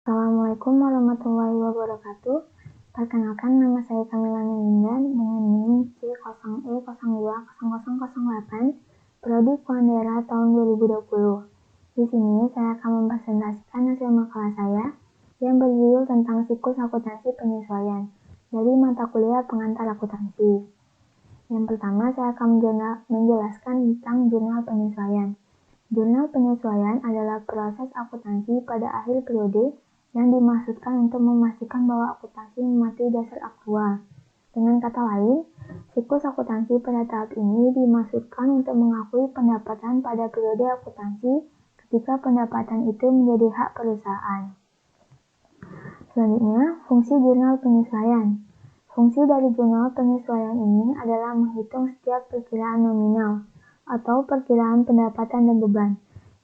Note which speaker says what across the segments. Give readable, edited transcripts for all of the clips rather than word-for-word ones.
Speaker 1: Assalamualaikum warahmatullahi wabarakatuh. Perkenalkan, nama saya Kamila Melinda dengan NIM C0E020008, Prodi Kuandera tahun 2020. Di sini saya akan mempresentasikan hasil makalah saya yang berjudul tentang siklus akuntansi penyesuaian dari mata kuliah pengantar akuntansi. Yang pertama, saya akan menjelaskan tentang jurnal penyesuaian. Jurnal penyesuaian adalah proses akuntansi pada akhir periode yang dimaksudkan untuk memastikan bahwa akuntansi mematuhi dasar aktual. Dengan kata lain, siklus akuntansi pada tahap ini dimaksudkan untuk mengakui pendapatan pada periode akuntansi ketika pendapatan itu menjadi hak perusahaan. Selanjutnya, fungsi jurnal penyesuaian. Fungsi dari jurnal penyesuaian ini adalah menghitung setiap perkiraan nominal atau perkiraan pendapatan dan beban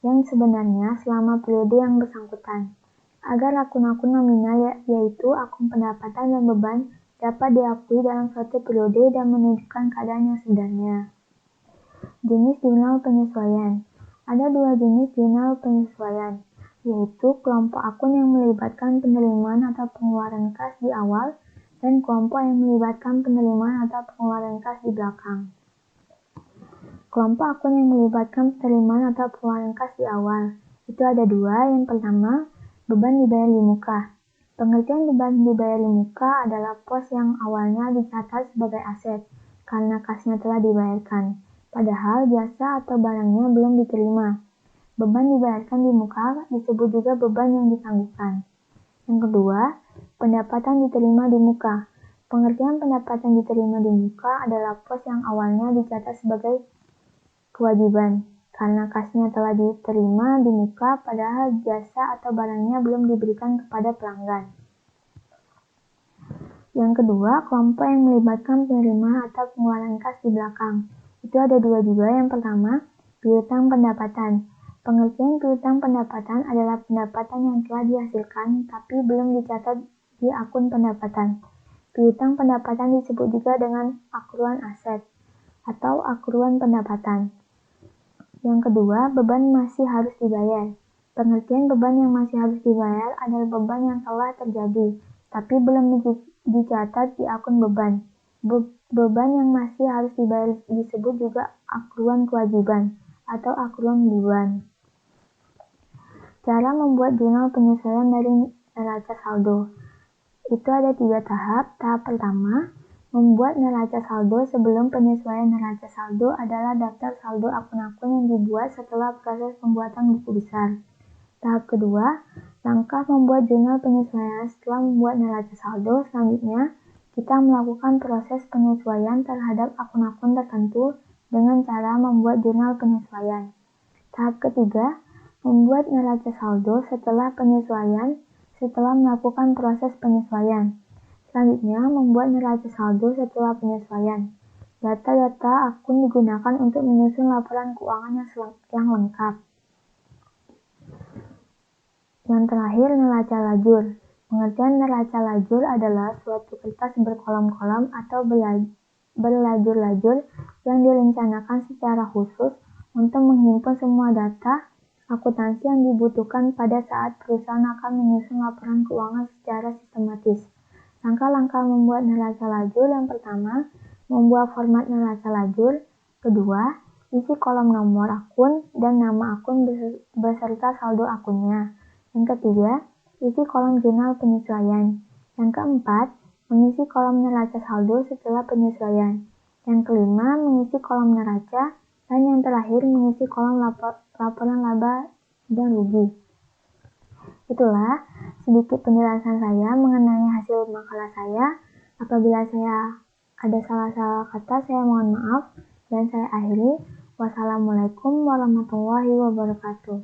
Speaker 1: yang sebenarnya selama periode yang bersangkutan, agar akun-akun nominal yaitu akun pendapatan dan beban dapat diakui dalam suatu periode dan menunjukkan keadaan yang sebenarnya. Jenis jurnal penyesuaian. Ada dua jenis jurnal penyesuaian, yaitu kelompok akun yang melibatkan penerimaan atau pengeluaran kas di awal dan kelompok yang melibatkan penerimaan atau pengeluaran kas di belakang. Kelompok akun yang melibatkan penerimaan atau pengeluaran kas di awal itu ada dua. Yang pertama, beban dibayar di muka. Pengertian beban dibayar di muka adalah pos yang awalnya dicatat sebagai aset karena kasnya telah dibayarkan, padahal jasa atau barangnya belum diterima. Beban dibayarkan di muka disebut juga beban yang ditangguhkan. Yang kedua, pendapatan diterima di muka. Pengertian pendapatan diterima di muka adalah pos yang awalnya dicatat sebagai kewajiban karena kasnya telah diterima di muka padahal jasa atau barangnya belum diberikan kepada pelanggan. Yang kedua, kelompok yang melibatkan penerimaan atau pengeluaran kas di belakang. Itu ada dua juga. Yang pertama, piutang pendapatan. Pengertian piutang pendapatan adalah pendapatan yang telah dihasilkan tapi belum dicatat di akun pendapatan. Piutang pendapatan disebut juga dengan akruan aset atau akruan pendapatan. Yang kedua, beban masih harus dibayar. Pengertian beban yang masih harus dibayar adalah beban yang telah terjadi, tapi belum dicatat di akun beban. Beban yang masih harus dibayar disebut juga akruan kewajiban atau akruan beban. Cara membuat jurnal penyesuaian dari neraca saldo. Itu ada 3 tahap. Tahap pertama, membuat neraca saldo. Sebelum penyesuaian neraca saldo adalah daftar saldo akun-akun yang dibuat setelah proses pembuatan buku besar. Tahap kedua, langkah membuat jurnal penyesuaian setelah membuat neraca saldo. Selanjutnya, kita melakukan proses penyesuaian terhadap akun-akun tertentu dengan cara membuat jurnal penyesuaian. Tahap ketiga, membuat neraca saldo setelah penyesuaian setelah melakukan proses penyesuaian. Selanjutnya, membuat neraca saldo setelah penyesuaian. Data-data akun digunakan untuk menyusun laporan keuangan yang lengkap. Yang terakhir, neraca lajur. Pengertian neraca lajur adalah suatu kertas berkolom-kolom atau berlajur-lajur yang direncanakan secara khusus untuk menghimpun semua data akuntansi yang dibutuhkan pada saat perusahaan akan menyusun laporan keuangan secara sistematis. Langkah-langkah membuat neraca lajur. Yang pertama, membuat format neraca lajur. Kedua, isi kolom nomor akun dan nama akun beserta saldo akunnya. Yang ketiga, isi kolom jurnal penyesuaian. Yang keempat, mengisi kolom neraca saldo setelah penyesuaian. Yang kelima, mengisi kolom neraca. Dan yang terakhir, mengisi kolom laporan laba dan rugi. Itulah sedikit penjelasan saya mengenai hasil makalah saya. Apabila saya ada salah-salah kata, saya mohon maaf. Dan saya akhiri. Wassalamualaikum warahmatullahi wabarakatuh.